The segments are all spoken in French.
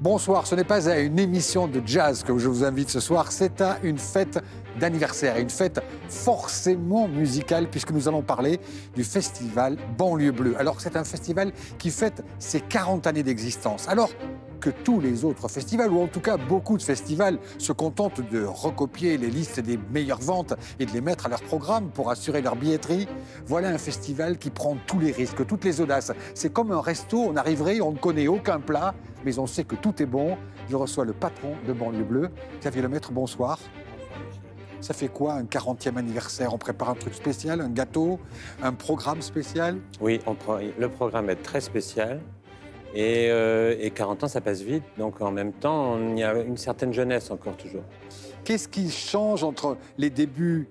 Bonsoir, ce n'est pas à une émission de jazz que je vous invite ce soir, c'est à une fête d'anniversaire, une fête forcément musicale puisque nous allons parler du festival Banlieue Bleue. Alors c'est un festival qui fête ses 40 années d'existence. Alors que tous les autres festivals, ou en tout cas beaucoup de festivals, se contentent de recopier les listes des meilleures ventes et de les mettre à leur programme pour assurer leur billetterie, voilà un festival qui prend tous les risques, toutes les audaces. C'est comme un resto, on arriverait, on ne connaît aucun plat, mais on sait que tout est bon. Je reçois le patron de Banlieue Bleue, Xavier Lemaître, bonsoir. Ça fait quoi, un 40e anniversaire? On prépare un truc spécial, un gâteau, un programme spécial? Oui, le programme est très spécial. Et 40 ans, ça passe vite. Donc, en même temps, il y a une certaine jeunesse encore toujours. Qu'est-ce qui change entre les débuts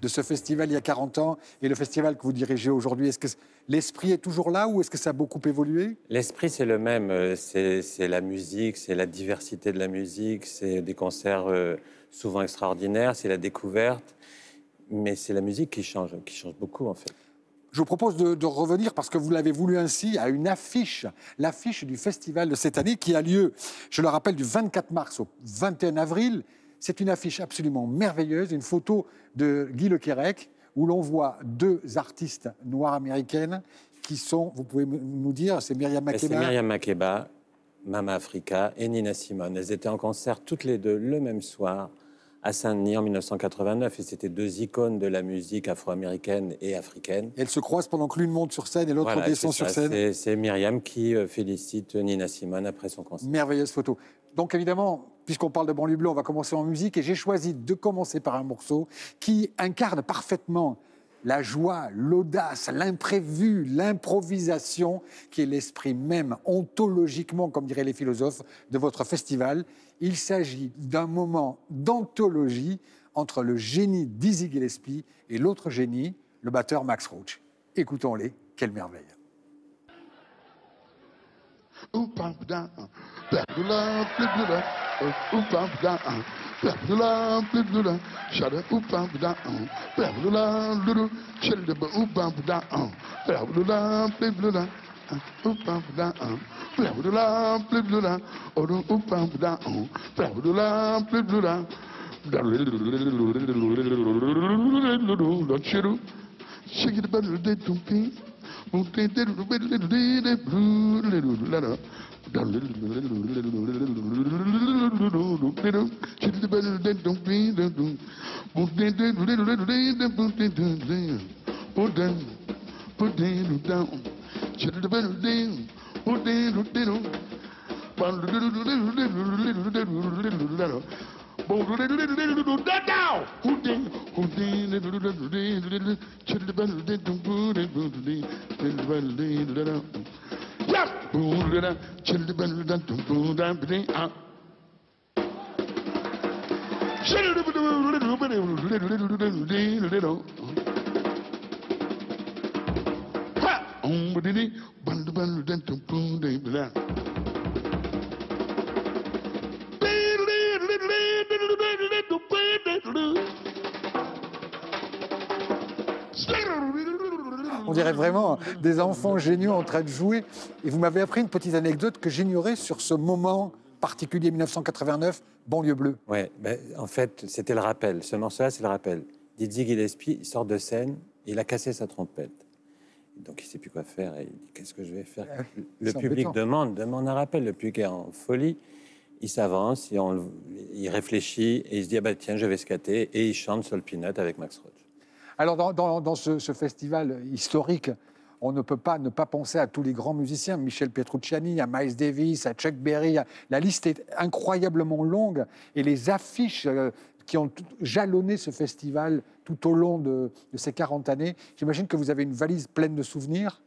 de ce festival il y a 40 ans et le festival que vous dirigez aujourd'hui? Est-ce que l'esprit est toujours là ou est-ce que ça a beaucoup évolué? L'esprit, c'est le même. C'est la musique, c'est la diversité de la musique, c'est des concerts souvent extraordinaires, c'est la découverte. Mais c'est la musique qui change beaucoup, en fait. Je vous propose de revenir, parce que vous l'avez voulu ainsi, à une affiche, l'affiche du festival de cette année qui a lieu, je le rappelle, du 24 mars au 21 avril. C'est une affiche absolument merveilleuse, une photo de Guy Lequerec, où l'on voit deux artistes noires américaines qui sont, vous pouvez nous dire, c'est Myriam Makeba. C'est Myriam Makeba, Mama Africa et Nina Simone. Elles étaient en concert toutes les deux le même soir à Saint-Denis en 1989, et c'était deux icônes de la musique afro-américaine et africaine. Et elles se croisent pendant que l'une monte sur scène et l'autre descend sur scène. C'est Myriam qui félicite Nina Simone après son concert. Merveilleuse photo. Donc évidemment, puisqu'on parle de Banlieue Bleue, on va commencer en musique, et j'ai choisi de commencer par un morceau qui incarne parfaitement la joie, l'audace, l'imprévu, l'improvisation, qui est l'esprit même, ontologiquement, comme diraient les philosophes, de votre festival. Il s'agit d'un moment d'anthologie entre le génie Dizzy Gillespie et l'autre génie, le batteur Max Roach. Écoutons-les, quelle merveille. On dirait vraiment des enfants géniaux en train de jouer. Et vous m'avez appris une petite anecdote que j'ignorais sur ce moment particulier 1989, Banlieue Bleue. Oui, en fait, c'était le rappel. Ce morceau-là, c'est le rappel. Dizzy Gillespie, il sort de scène, il a cassé sa trompette. Donc, il ne sait plus quoi faire. Et il dit, qu'est-ce que je vais faire? Le public demande un rappel. Le public est en folie. Il s'avance, il réfléchit et il se dit, ah bah, tiens, je vais scatter. Et il chante Soul Peanut avec Max Roach. Alors, dans ce festival historique, on ne peut pas ne pas penser à tous les grands musiciens, Michel Petrucciani, à Miles Davis, à Chuck Berry. La liste est incroyablement longue. Et les affiches qui ont jalonné ce festival tout au long de ces 40 années, j'imagine que vous avez une valise pleine de souvenirs.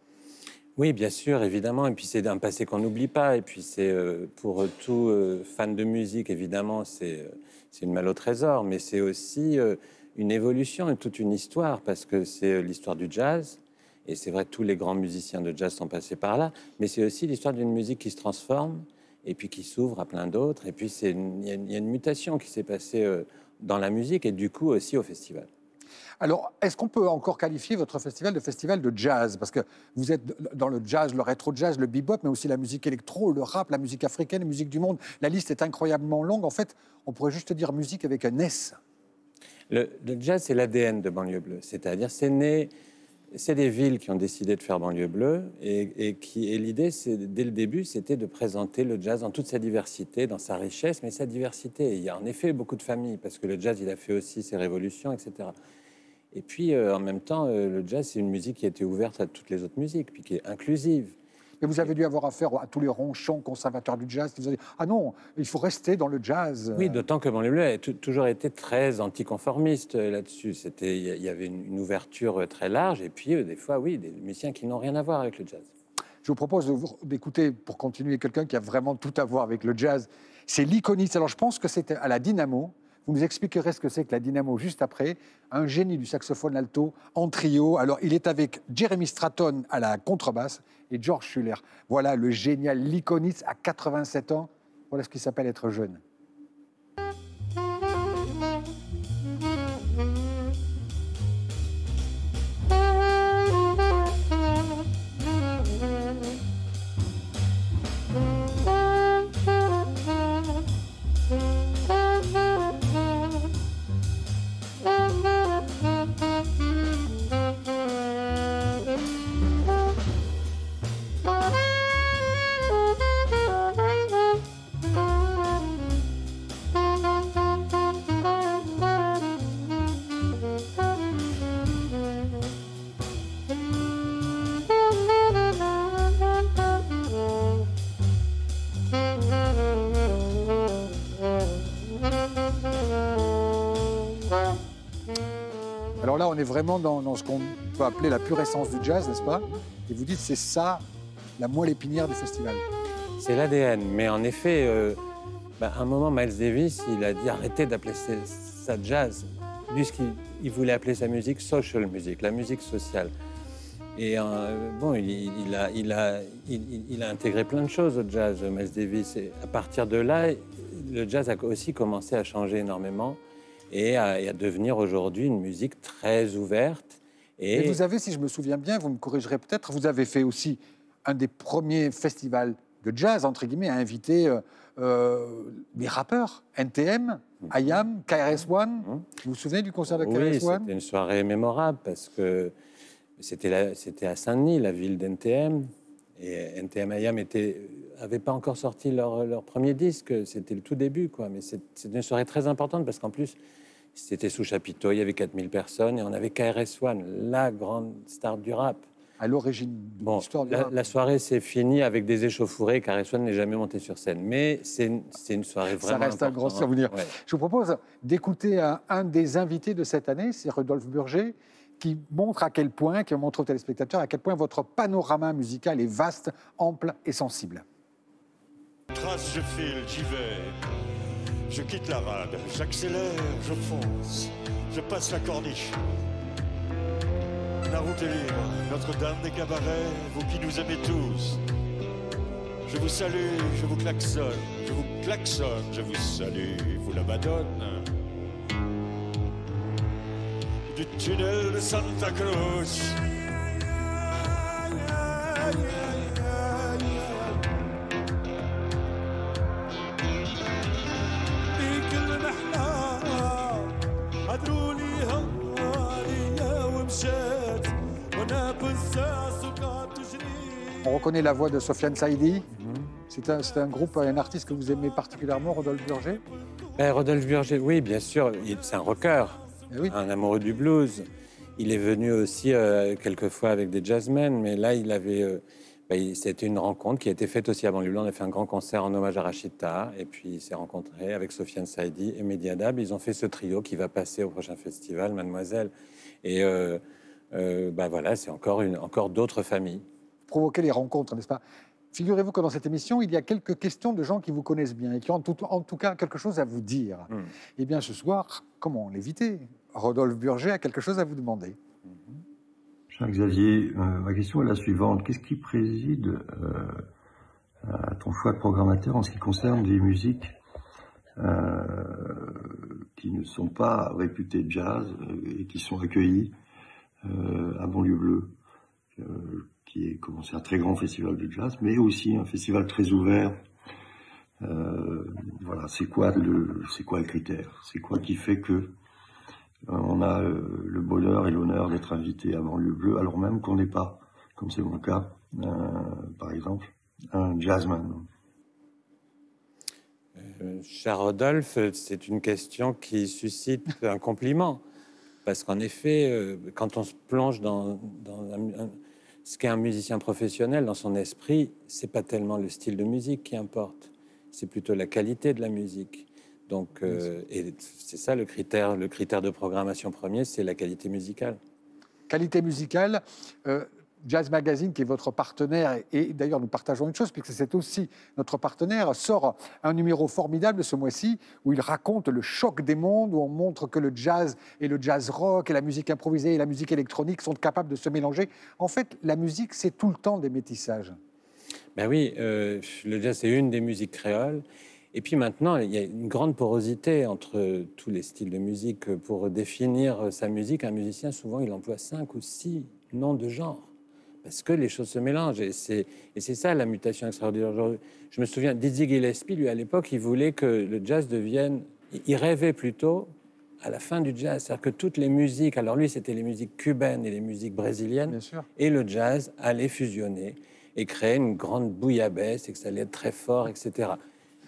Oui, bien sûr, évidemment. Et puis, c'est un passé qu'on n'oublie pas. Et puis, c'est pour tout fan de musique, évidemment, c'est une malle au trésor. Mais c'est aussi une évolution et toute une histoire, parce que c'est l'histoire du jazz. Et c'est vrai que tous les grands musiciens de jazz sont passés par là. Mais c'est aussi l'histoire d'une musique qui se transforme et puis qui s'ouvre à plein d'autres. Et puis, il y a une mutation qui s'est passée dans la musique et du coup aussi au festival. Alors, est-ce qu'on peut encore qualifier votre festival de festival de jazz? Parce que vous êtes dans le jazz, le rétro-jazz, le bebop, mais aussi la musique électro, le rap, la musique africaine, la musique du monde. La liste est incroyablement longue. En fait, on pourrait juste dire musique avec un S. Le jazz, c'est l'ADN de Banlieue Bleue. C'est-à-dire, c'est des villes qui ont décidé de faire Banlieue Bleue et l'idée, dès le début, c'était de présenter le jazz dans toute sa diversité, dans sa richesse, mais sa diversité. Et il y a en effet beaucoup de familles, parce que le jazz, il a fait aussi ses révolutions, etc. Et puis, en même temps, le jazz, c'est une musique qui a été ouverte à toutes les autres musiques, puis qui est inclusive. Mais vous avez dû avoir affaire à tous les ronchons conservateurs du jazz qui vous ont dit « Ah non, il faut rester dans le jazz ». Oui, d'autant que Banlieue Bleue a toujours été très anticonformiste là-dessus. Il y avait une ouverture très large, et puis des fois, oui, des musiciens qui n'ont rien à voir avec le jazz. Je vous propose d'écouter, pour continuer, quelqu'un qui a vraiment tout à voir avec le jazz. C'est l'Iconis. Alors, je pense que c'était à la Dynamo. Vous nous expliquerez ce que c'est que la Dynamo juste après. Un génie du saxophone alto en trio. Alors, il est avec Jeremy Stratton à la contrebasse et George Schuller. Voilà le génial l'Iconis à 87 ans. Voilà ce qui s'appelle être jeune. Alors là, on est vraiment dans ce qu'on peut appeler la pure essence du jazz, n'est-ce pas? Et vous dites, c'est ça, la moelle épinière du festival. C'est l'ADN, mais en effet, à un moment, Miles Davis, il a dit arrêtez d'appeler ça jazz, puisqu'il voulait appeler sa musique social music, la musique sociale. Et bon, il a intégré plein de choses au jazz, Miles Davis. Et à partir de là, le jazz a aussi commencé à changer énormément et à devenir aujourd'hui une musique très ouverte. Et vous avez, si je me souviens bien, vous me corrigerez peut-être, vous avez fait aussi un des premiers festivals de jazz, entre guillemets, à inviter des rappeurs, NTM, IAM, KRS-One. Vous vous souvenez du concert de KRS-One? Oui, c'était une soirée mémorable parce que c'était à Saint-Denis, la ville d'NTM. Et NTM IAM n'avaient pas encore sorti leur premier disque, c'était le tout début, quoi. Mais c'était une soirée très importante parce qu'en plus, c'était sous chapiteau, il y avait 4000 personnes et on avait KRS-One, la grande star du rap. À l'origine de l'histoire du rap. La soirée s'est finie avec des échauffourées, KRS-One n'est jamais monté sur scène. Mais c'est une soirée vraiment Ça reste un gros souvenir. Ouais. Je vous propose d'écouter un des invités de cette année, c'est Rodolphe Burger, qui montre qui montre aux téléspectateurs à quel point votre panorama musical est vaste, ample et sensible. Trace, je file, j'y vais. Je quitte la rade, j'accélère, je fonce. Je passe la corniche. La route est libre, Notre-Dame des cabarets, vous qui nous aimez tous. Je vous salue, je vous klaxonne, je vous salue, vous la Madone. Du tunnel de Santa Cruz. On reconnaît la voix de Sofiane Saïdi. C'est un groupe, un artiste que vous aimez particulièrement, Rodolphe Burger? Rodolphe Burger, oui, bien sûr, c'est un rocker. Oui. Un amoureux du blues. Il est venu aussi quelquefois avec des jazzmen, mais là, c'était une rencontre qui a été faite aussi à Banlieue Bleue. On a fait un grand concert en hommage à Rachid Taha, et puis il s'est rencontré avec Sofiane Saïdi et Mehdi Haddad. Ils ont fait ce trio qui va passer au prochain festival, Mademoiselle. Et voilà, c'est encore d'autres familles. Provoquer les rencontres, n'est-ce pas? Figurez-vous que dans cette émission, il y a quelques questions de gens qui vous connaissent bien et qui ont en tout cas quelque chose à vous dire. Eh bien, ce soir, comment l'éviter? Rodolphe Burger a quelque chose à vous demander. Cher Xavier, ma question est la suivante. Qu'est-ce qui préside à ton choix de programmateur en ce qui concerne les musiques qui ne sont pas réputés jazz et qui sont accueillis à Banlieue Bleue, qui est commencé un très grand festival de jazz, mais aussi un festival très ouvert. Voilà, c'est quoi le critère? C'est quoi qui fait que on a le bonheur et l'honneur d'être invité à Banlieue Bleue, alors même qu'on n'est pas, comme c'est mon cas, par exemple, un jazzman? Cher Rodolphe, c'est une question qui suscite un compliment. Parce qu'en effet, quand on se plonge dans ce qu'est un musicien professionnel, dans son esprit, c'est pas tellement le style de musique qui importe, c'est plutôt la qualité de la musique. Donc, et c'est ça le critère de programmation premier, c'est la qualité musicale. Qualité musicale, Jazz Magazine, qui est votre partenaire, et d'ailleurs nous partageons une chose, puisque c'est aussi notre partenaire, sort un numéro formidable ce mois-ci, où il raconte le choc des mondes, où on montre que le jazz et le jazz rock et la musique improvisée et la musique électronique sont capables de se mélanger. En fait, la musique, c'est tout le temps des métissages. Ben oui, le jazz, c'est une des musiques créoles. Et puis maintenant, il y a une grande porosité entre tous les styles de musique. Pour définir sa musique, un musicien, souvent, il emploie 5 ou 6 noms de genre. Parce que les choses se mélangent. Et c'est ça la mutation extraordinaire. Je me souviens, Dizzy Gillespie, lui, à l'époque, il voulait que le jazz devienne... Il rêvait plutôt à la fin du jazz. C'est-à-dire que toutes les musiques... Alors lui, c'était les musiques cubaines et les musiques brésiliennes. Bien sûr. Et le jazz allait fusionner et créer une grande bouillabaisse et que ça allait être très fort, etc.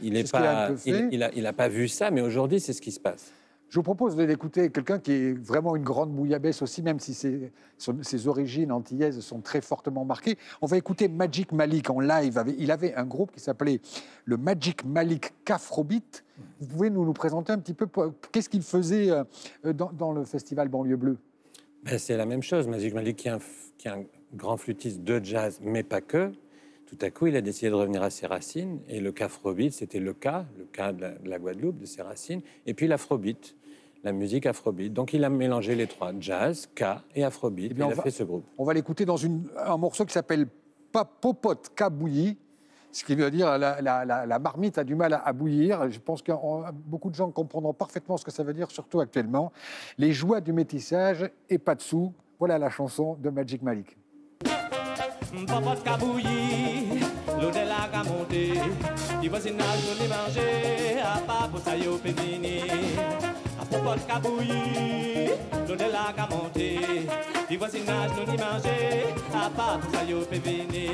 Il n'a pas vu ça, mais aujourd'hui, c'est ce qui se passe. Je vous propose d'écouter quelqu'un qui est vraiment une grande bouillabaisse aussi, même si ses origines antillaises sont très fortement marquées. On va écouter Magic Malik en live. Il avait un groupe qui s'appelait le Magic Malik Afrobeat. Vous pouvez nous présenter un petit peu qu'est-ce qu'il faisait dans le festival Banlieue Bleue? Ben, c'est la même chose. Magic Malik, qui est un grand flûtiste de jazz, mais pas que. Tout à coup, il a décidé de revenir à ses racines. Et le Afrobeat, c'était le cas de la Guadeloupe, de ses racines. Et puis l'Afrobeat. La musique afrobeat. Donc, il a mélangé les trois, jazz, Ka et afrobeat. Il a fait ce groupe. On va l'écouter dans un morceau qui s'appelle Popote Ka bouilli, ce qui veut dire la marmite a du mal à bouillir. Je pense que beaucoup de gens comprendront parfaitement ce que ça veut dire, surtout actuellement. Les joies du métissage et pas de sous. Voilà la chanson de Magic Malik. Popote ka bouilli, l'eau de la ka monté, du voisinage nous manger, à pas pour ça yo pédini. Popote ka bouilli, l'eau de la ka monté, du voisinage nous manger, à pas pour ça yo pédini.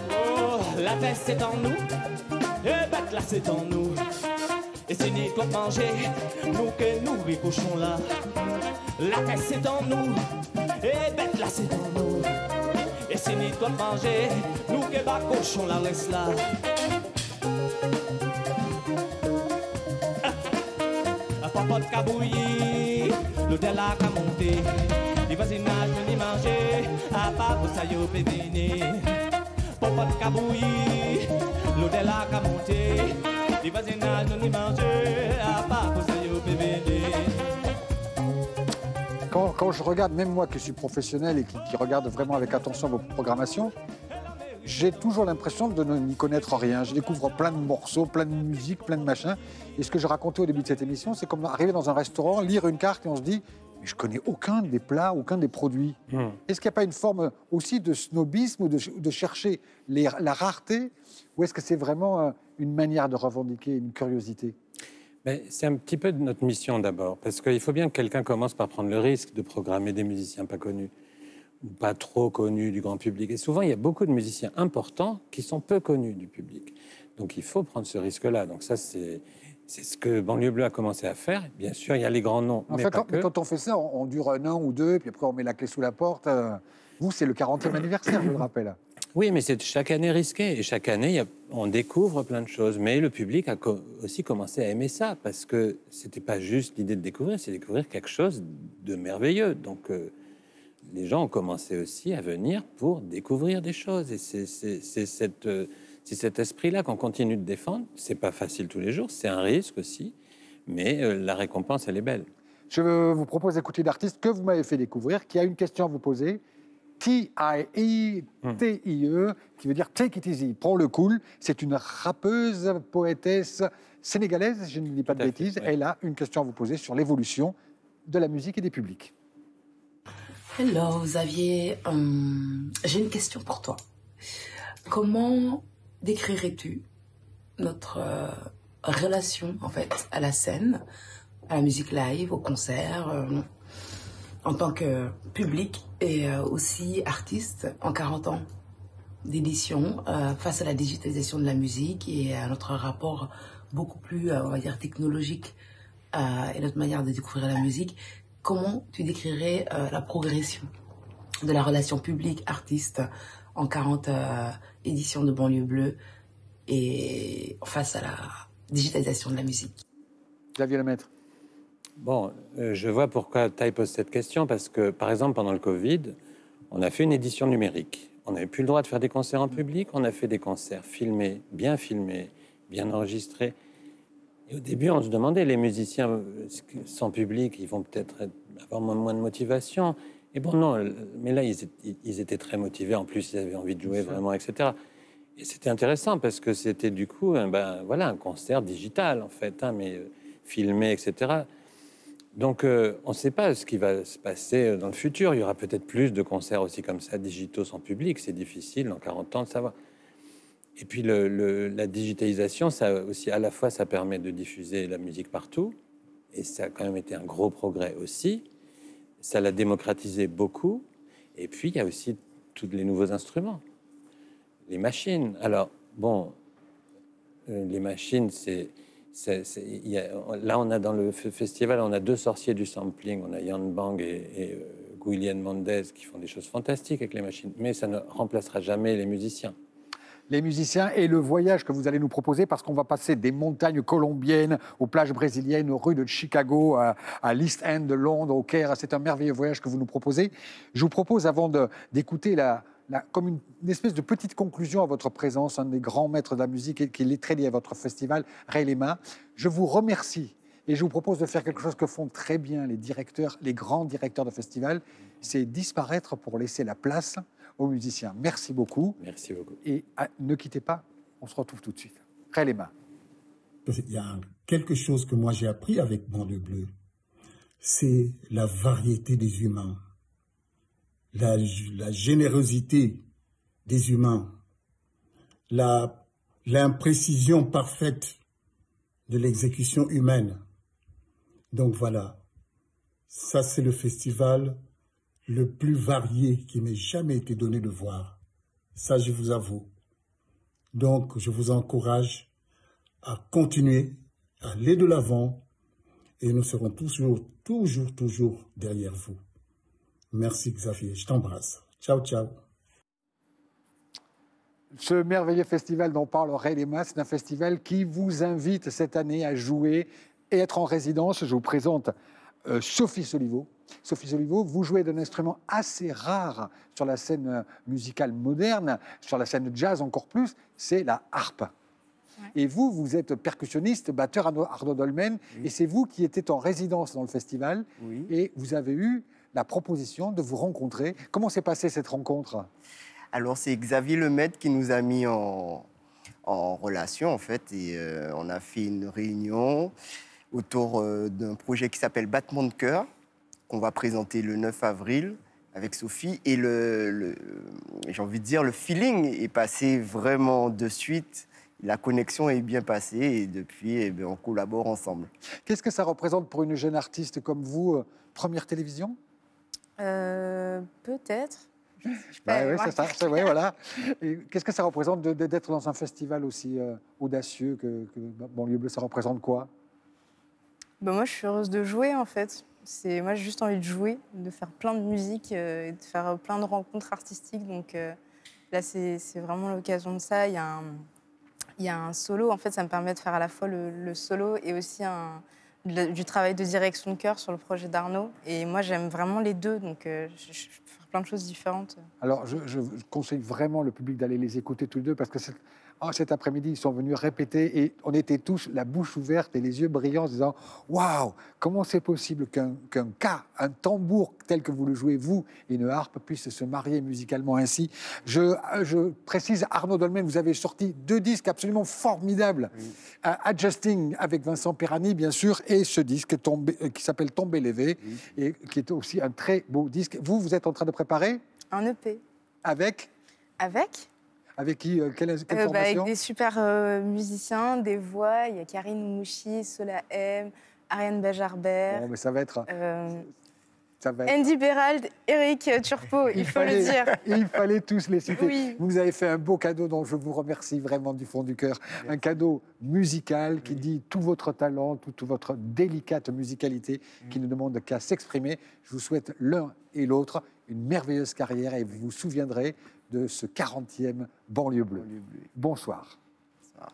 Oh, la fête c'est en nous, et bête là c'est en nous. Et c'est ni toi manger, nous que nous les cochons là. La fête c'est en nous, et bête là c'est en nous. Et c'est ni toi manger, nous que bas cochons là reste là. Popote ka bouilli, l'eau de la ka monté, les voisinages nous manger, à pas pour ça yo péviner. Popote ka bouilli, l'eau de la ka monté, les voisinages nous manger, à pas pour ça yo péviner. Quand je regarde, même moi qui suis professionnel et qui regarde vraiment avec attention vos programmations, j'ai toujours l'impression de n'y connaître rien. Je découvre plein de morceaux, plein de musique, plein de machins. Et ce que je racontais au début de cette émission, c'est comme arriver dans un restaurant, lire une carte et on se dit « mais je connais aucun des plats, aucun des produits ». Est-ce qu'il n'y a pas une forme aussi de snobisme ou de chercher la rareté? Ou est-ce que c'est vraiment une manière de revendiquer une curiosité? C'est un petit peu de notre mission d'abord. Parce qu'il faut bien que quelqu'un commence par prendre le risque de programmer des musiciens pas connus. Ou pas trop connus du grand public. Et souvent, il y a beaucoup de musiciens importants qui sont peu connus du public. Donc, il faut prendre ce risque-là. Donc, ça, c'est ce que Banlieue Bleue a commencé à faire. Bien sûr, il y a les grands noms, mais pas que. Quand on fait ça, on dure un an ou deux, puis après, on met la clé sous la porte. Vous, c'est le 40e anniversaire, je le rappelle. Oui, mais c'est chaque année risqué. Et chaque année, on découvre plein de choses. Mais le public a aussi commencé à aimer ça, parce que c'était pas juste l'idée de découvrir, c'est découvrir quelque chose de merveilleux. Donc, les gens ont commencé aussi à venir pour découvrir des choses. Et c'est cet esprit-là qu'on continue de défendre. C'est pas facile tous les jours, c'est un risque aussi, mais la récompense, elle est belle. Je vous propose d'écouter l'artiste que vous m'avez fait découvrir, qui a une question à vous poser. T-I-E-T-I-E, qui veut dire Take It Easy, prends le cool. C'est une rappeuse, poétesse sénégalaise, je ne dis pas de bêtises. Elle a une question à vous poser sur l'évolution de la musique et des publics. Hello Xavier, j'ai une question pour toi. Comment décrirais-tu notre relation en fait à la scène, à la musique live, au concert, en tant que public et aussi artiste en 40 ans d'édition face à la digitalisation de la musique et à notre rapport beaucoup plus, on va dire, technologique et notre manière de découvrir la musique? Comment tu décrirais la progression de la relation public-artiste en 40 éditions de Banlieue Bleue et face à la digitalisation de la musique? Xavier Lemaître. Bon, je vois pourquoi Taï pose cette question, parce que, par exemple, pendant le Covid, on a fait une édition numérique. On n'avait plus le droit de faire des concerts en public, on a fait des concerts filmés, bien enregistrés. Et au début, on se demandait, les musiciens sans public, ils vont peut-être avoir moins de motivation. Et bon, non, mais là, ils étaient très motivés. En plus, ils avaient envie de jouer vraiment, etc. Et c'était intéressant parce que c'était du coup, voilà, un concert digital, en fait, mais filmé, etc. Donc, on ne sait pas ce qui va se passer dans le futur. Il y aura peut-être plus de concerts aussi comme ça, digitaux sans public. C'est difficile, dans 40 ans, de savoir. Et puis la digitalisation, ça aussi, à la fois, ça permet de diffuser la musique partout, et ça a quand même été un gros progrès aussi. Ça l'a démocratisé beaucoup. Et puis, il y a aussi tous les nouveaux instruments, les machines. Alors, bon, les machines, là, on a dans le festival, on a 2 sorciers du sampling. On a Yann Bang et Guilherme Mendez qui font des choses fantastiques avec les machines, mais ça ne remplacera jamais les musiciens. Les musiciens et le voyage que vous allez nous proposer, parce qu'on va passer des montagnes colombiennes aux plages brésiliennes, aux rues de Chicago, à l'East End de Londres, au Caire. C'est un merveilleux voyage que vous nous proposez. Je vous propose, avant d'écouter comme une espèce de petite conclusion à votre présence, un des grands maîtres de la musique qui est très lié à votre festival, Ray Lema. Je vous remercie et je vous propose de faire quelque chose que font très bien les directeurs, les grands directeurs de festival, c'est disparaître pour laisser la place aux musiciens. Merci beaucoup. Merci beaucoup. Et ne quittez pas, on se retrouve tout de suite. Ray Lema. Il y a quelque chose que moi j'ai appris avec Banlieue Bleue, c'est la variété des humains, la générosité des humains, l'imprécision parfaite de l'exécution humaine. Donc voilà, ça c'est le festival le plus varié qui m'ait jamais été donné de voir. Ça, je vous avoue. Donc, je vous encourage à continuer, à aller de l'avant, et nous serons toujours derrière vous. Merci Xavier, je t'embrasse. Ciao, ciao. Ce merveilleux festival dont parle Ray Lema, c'est un festival qui vous invite cette année à jouer et être en résidence. Je vous présente Sophie Soliveau. Sophie Soliveau, vous jouez d'un instrument assez rare sur la scène musicale moderne, sur la scène jazz encore plus, c'est la harpe. Ouais. Et vous êtes percussionniste, batteur Arnaud Dolmen, et c'est vous qui étiez en résidence dans le festival, et vous avez eu la proposition de vous rencontrer. Comment s'est passée cette rencontre? Alors, c'est Xavier Lemaître qui nous a mis en relation, en fait, et on a fait une réunion autour d'un projet qui s'appelle Battement de cœur, qu'on va présenter le 9 avril avec Sophie. Et j'ai envie de dire, le feeling est passé vraiment de suite. La connexion est bien passée et depuis, on collabore ensemble. Qu'est-ce que ça représente pour une jeune artiste comme vous, première télévision? Peut-être. Oui, c'est ça, voilà. Qu'est-ce que ça représente d'être dans un festival aussi audacieux que Banlieue Bleue? Ça représente quoi? Moi, je suis heureuse de jouer, en fait. Moi, j'ai juste envie de jouer, de faire plein de musique et de faire plein de rencontres artistiques. Donc là, c'est vraiment l'occasion de ça. Il y a un solo. En fait, ça me permet de faire à la fois le solo et aussi du travail de direction de chœur sur le projet d'Arnaud. Et moi, j'aime vraiment les deux. Donc, je peux faire plein de choses différentes. Alors, je conseille vraiment le public d'aller les écouter tous les deux parce que cet après-midi, ils sont venus répéter et on était tous la bouche ouverte et les yeux brillants en se disant « Waouh, comment c'est possible qu'un un tambour tel que vous le jouez, vous, et une harpe, puisse se marier musicalement ainsi ?» Je précise, Arnaud Dolmen, vous avez sorti 2 disques absolument formidables. Adjusting avec Vincent Perani, bien sûr, et ce disque qui s'appelle Tomber l'évé, et qui est aussi un très beau disque. Vous êtes en train de préparer Un EP. avec qui quelle formation Avec des super musiciens, des voix. Il y a Karine Mouchi, Sola M, Ariane Bajarbert. Bon, mais ça va être... Andy Berald, Eric Turpo, il faut le dire. Il fallait tous les citer. Oui. Vous nous avez fait un beau cadeau dont je vous remercie vraiment du fond du cœur. Merci. Un cadeau musical qui dit tout votre talent, toute votre délicate musicalité qui ne demande qu'à s'exprimer. Je vous souhaite l'un et l'autre une merveilleuse carrière et vous vous souviendrez de ce 40e Banlieue Bleue. Bonsoir. Bonsoir.